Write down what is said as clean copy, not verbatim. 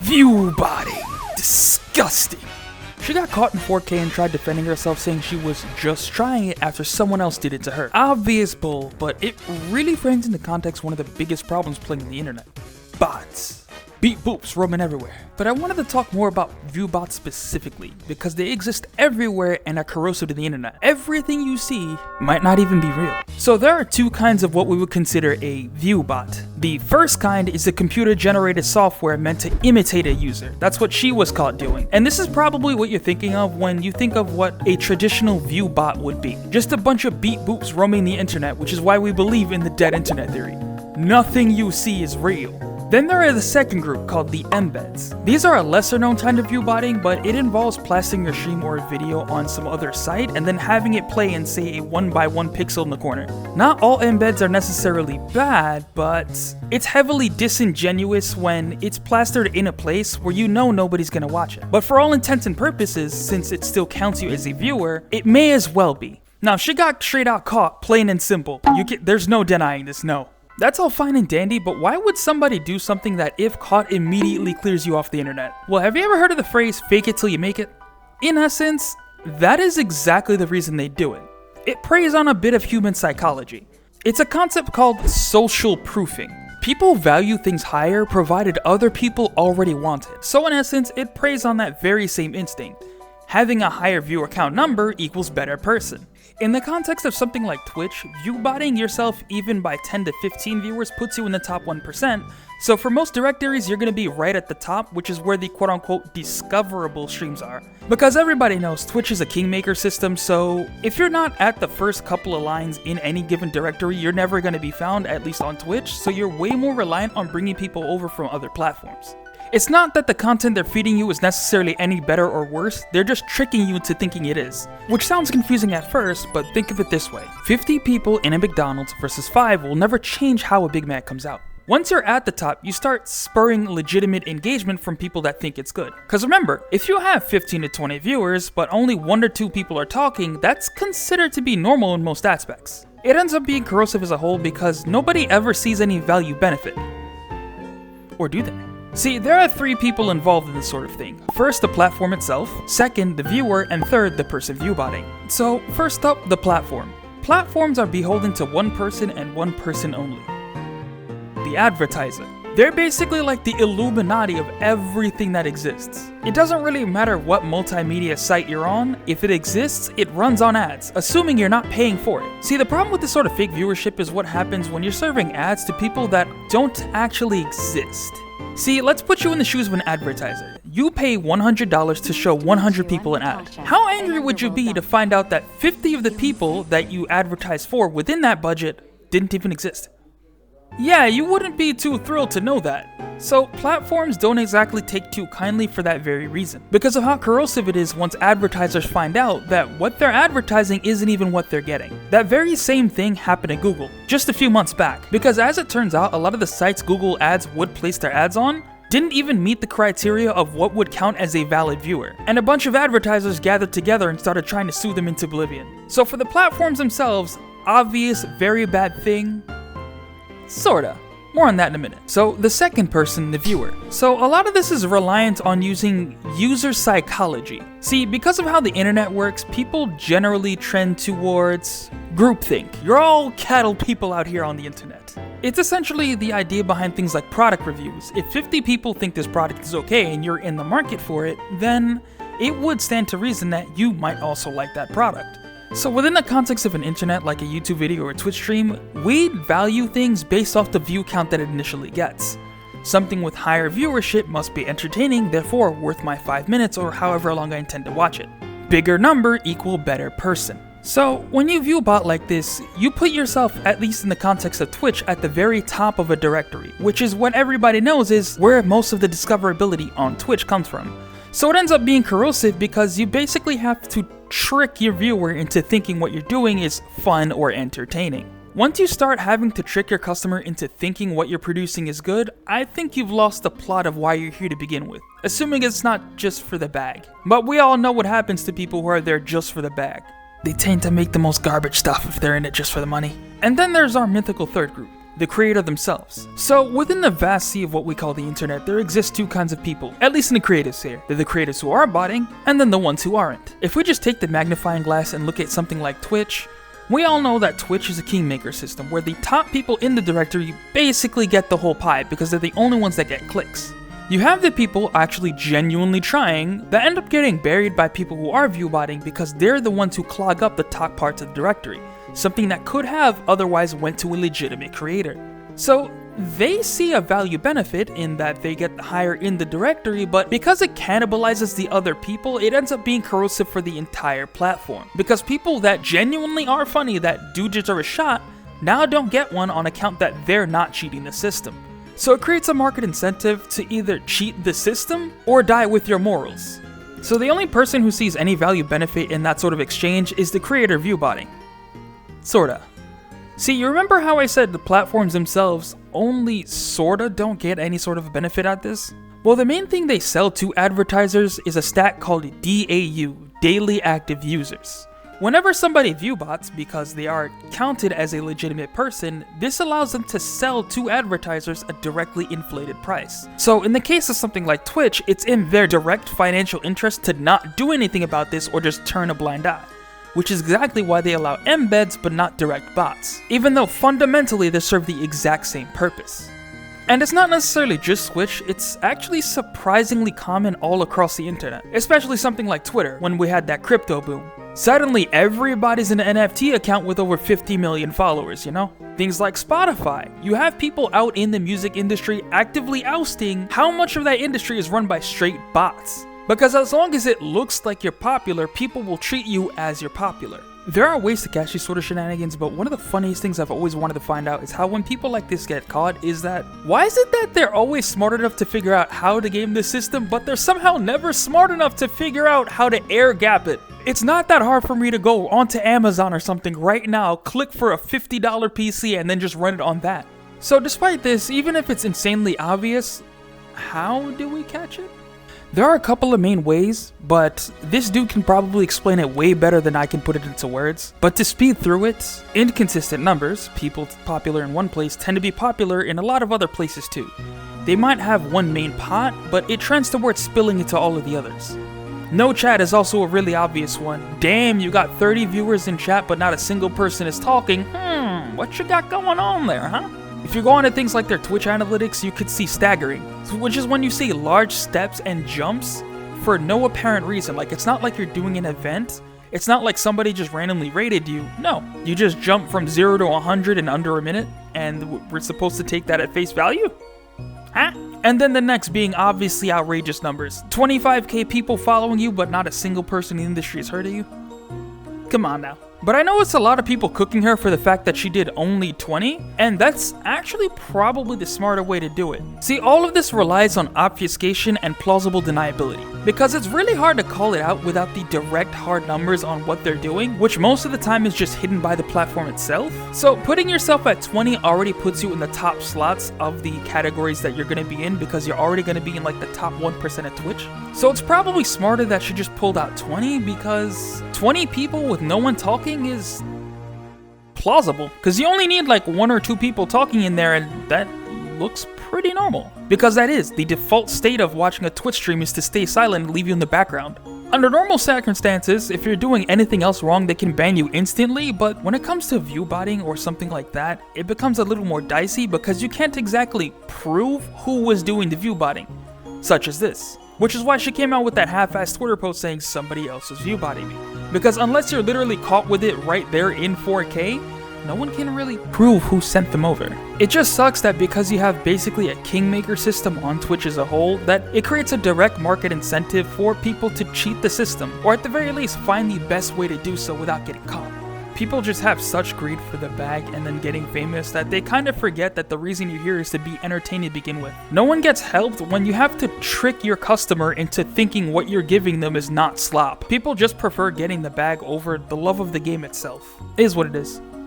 View botting. Disgusting. She got caught in 4K and tried defending herself, saying she was just trying it after someone else did it to her. Obvious bull, but it really frames into context one of the biggest problems playing on the internet. Bots. Beat boops roaming everywhere. But I wanted to talk more about view bots specifically, because they exist everywhere and are corrosive to the internet. Everything you see might not even be real. So there are two kinds of what we would consider a view bot. The first kind is a computer-generated software meant to imitate a user. That's what she was caught doing. And this is probably what you're thinking of when you think of what a traditional view bot would be. Just a bunch of beat boops roaming the internet, which is why we believe in the dead internet theory. Nothing you see is real. Then there is the second group called the embeds. These are a lesser known kind of view botting, but it involves plastering your stream or video on some other site and then having it play in, say, a 1x1 pixel in the corner. Not all embeds are necessarily bad, but it's heavily disingenuous when it's plastered in a place where you know nobody's gonna watch it. But for all intents and purposes, since it still counts you as a viewer, it may as well be. Now, she got straight out caught, plain and simple. There's no denying this, no. That's all fine and dandy, but why would somebody do something that, if caught, immediately clears you off the internet? Well, have you ever heard of the phrase, fake it till you make it? In essence, that is exactly the reason they do it. It preys on a bit of human psychology. It's a concept called social proofing. People value things higher provided other people already want it. So in essence, it preys on that very same instinct. Having a higher viewer count number equals better person. In the context of something like Twitch, viewbotting yourself even by 10 to 15 viewers puts you in the top 1%, so for most directories you're going to be right at the top, which is where the quote-unquote discoverable streams are. Because everybody knows Twitch is a kingmaker system, so if you're not at the first couple of lines in any given directory, you're never going to be found, at least on Twitch, so you're way more reliant on bringing people over from other platforms. It's not that the content they're feeding you is necessarily any better or worse, they're just tricking you into thinking it is. Which sounds confusing at first, but think of it this way. 50 people in a McDonald's versus 5 will never change how a Big Mac comes out. Once you're at the top, you start spurring legitimate engagement from people that think it's good. Cause remember, if you have 15 to 20 viewers, but only 1 or 2 people are talking, that's considered to be normal in most aspects. It ends up being corrosive as a whole because nobody ever sees any value benefit. Or do they? See, there are 3 people involved in this sort of thing. First, the platform itself, second, the viewer, and third, the person viewbotting. So, first up, the platform. Platforms are beholden to one person and one person only. The advertiser. They're basically like the Illuminati of everything that exists. It doesn't really matter what multimedia site you're on, if it exists, it runs on ads, assuming you're not paying for it. See, the problem with this sort of fake viewership is what happens when you're serving ads to people that don't actually exist. See, let's put you in the shoes of an advertiser. You pay $100 to show 100 people an ad. How angry would you be to find out that 50 of the people that you advertise for within that budget didn't even exist? Yeah, you wouldn't be too thrilled to know that. So platforms don't exactly take too kindly for that very reason, because of how corrosive it is once advertisers find out that what they're advertising isn't even what they're getting. That very same thing happened to Google just a few months back, because as it turns out, a lot of the sites Google Ads would place their ads on didn't even meet the criteria of what would count as a valid viewer, and a bunch of advertisers gathered together and started trying to sue them into oblivion. So for the platforms themselves, obvious, very bad thing, sorta. More on that in a minute. So the second person, the viewer. So a lot of this is reliant on using user psychology. See, because of how the internet works, people generally trend towards groupthink. You're all cattle people out here on the internet. It's essentially the idea behind things like product reviews. If 50 people think this product is okay and you're in the market for it, then it would stand to reason that you might also like that product. So within the context of an internet like a YouTube video or a Twitch stream, we'd value things based off the view count that it initially gets. Something with higher viewership must be entertaining, therefore worth my 5 minutes or however long I intend to watch it. Bigger number equal better person. So when you view bot like this, you put yourself, at least in the context of Twitch, at the very top of a directory, which is what everybody knows is where most of the discoverability on Twitch comes from. So it ends up being corrosive because you basically have to trick your viewer into thinking what you're doing is fun or entertaining. Once you start having to trick your customer into thinking what you're producing is good, I think you've lost the plot of why you're here to begin with, assuming it's not just for the bag. But we all know what happens to people who are there just for the bag. They tend to make the most garbage stuff if they're in it just for the money. And then there's our mythical third group, the creator themselves. So within the vast sea of what we call the internet, there exist two kinds of people, at least in the creative sphere. They're the creators who are botting, and then the ones who aren't. If we just take the magnifying glass and look at something like Twitch, we all know that Twitch is a kingmaker system where the top people in the directory basically get the whole pie because they're the only ones that get clicks. You have the people actually genuinely trying that end up getting buried by people who are viewbotting because they're the ones who clog up the top parts of the directory, something that could have otherwise went to a legitimate creator. So they see a value benefit in that they get higher in the directory, but because it cannibalizes the other people, it ends up being corrosive for the entire platform. Because people that genuinely are funny, that do deserve a shot, now don't get one on account that they're not cheating the system. So it creates a market incentive to either cheat the system or die with your morals. So the only person who sees any value benefit in that sort of exchange is the creator viewbotting. Sorta. See, you remember how I said the platforms themselves only sorta don't get any sort of benefit at this? Well, the main thing they sell to advertisers is a stat called DAU, Daily Active Users. Whenever somebody viewbots because they are counted as a legitimate person, this allows them to sell to advertisers a directly inflated price. So in the case of something like Twitch, it's in their direct financial interest to not do anything about this or just turn a blind eye, which is exactly why they allow embeds but not direct bots, even though fundamentally they serve the exact same purpose. And it's not necessarily just Twitch, it's actually surprisingly common all across the internet, especially something like Twitter when we had that crypto boom. Suddenly everybody's an NFT account with over 50 million followers, you know? Things like Spotify. You have people out in the music industry actively ousting how much of that industry is run by straight bots. Because as long as it looks like you're popular, people will treat you as you're popular. There are ways to catch these sort of shenanigans, but one of the funniest things I've always wanted to find out is how when people like this get caught is that, why is it that they're always smart enough to figure out how to game this system, but they're somehow never smart enough to figure out how to air gap it? It's not that hard for me to go onto Amazon or something right now, click for a $50 PC and then just run it on that. So despite this, even if it's insanely obvious, how do we catch it? There are a couple of main ways, but this dude can probably explain it way better than I can put it into words. But to speed through it, inconsistent numbers, people popular in one place tend to be popular in a lot of other places too. They might have one main pot, but it trends towards spilling into all of the others. No chat is also a really obvious one. Damn, you got 30 viewers in chat but not a single person is talking. What you got going on there, huh? If you go on to things like their Twitch analytics, you could see staggering, which is when you see large steps and jumps for no apparent reason. Like, it's not like you're doing an event. It's not like somebody just randomly rated you. No, you just jump from 0 to 100 in under a minute, and we're supposed to take that at face value? Huh? And then the next being obviously outrageous numbers. 25k people following you, but not a single person in the industry has heard of you? Come on now. But I know it's a lot of people cooking her for the fact that she did only 20, and that's actually probably the smarter way to do it. See, all of this relies on obfuscation and plausible deniability, because it's really hard to call it out without the direct hard numbers on what they're doing, which most of the time is just hidden by the platform itself. So putting yourself at 20 already puts you in the top slots of the categories that you're going to be in, because you're already going to be in like the top 1% of Twitch. So it's probably smarter that she just pulled out 20, because 20 people with no one talking is plausible, because you only need like 1 or 2 people talking in there, and that looks pretty normal, because that is the default state of watching a Twitch stream, is to stay silent and leave you in the background. Under normal circumstances, if you're doing anything else wrong, they can ban you instantly, but when it comes to viewbotting or something like that, it becomes a little more dicey, because you can't exactly prove who was doing the viewbotting, such as this. Which is why she came out with that half-assed Twitter post saying somebody else was viewbotting me. Because unless you're literally caught with it right there in 4K, no one can really prove who sent them over. It just sucks that because you have basically a kingmaker system on Twitch as a whole, that it creates a direct market incentive for people to cheat the system, or at the very least find the best way to do so without getting caught. People just have such greed for the bag and then getting famous that they kind of forget that the reason you're here is to be entertained to begin with. No one gets helped when you have to trick your customer into thinking what you're giving them is not slop. People just prefer getting the bag over the love of the game itself. It is what it is.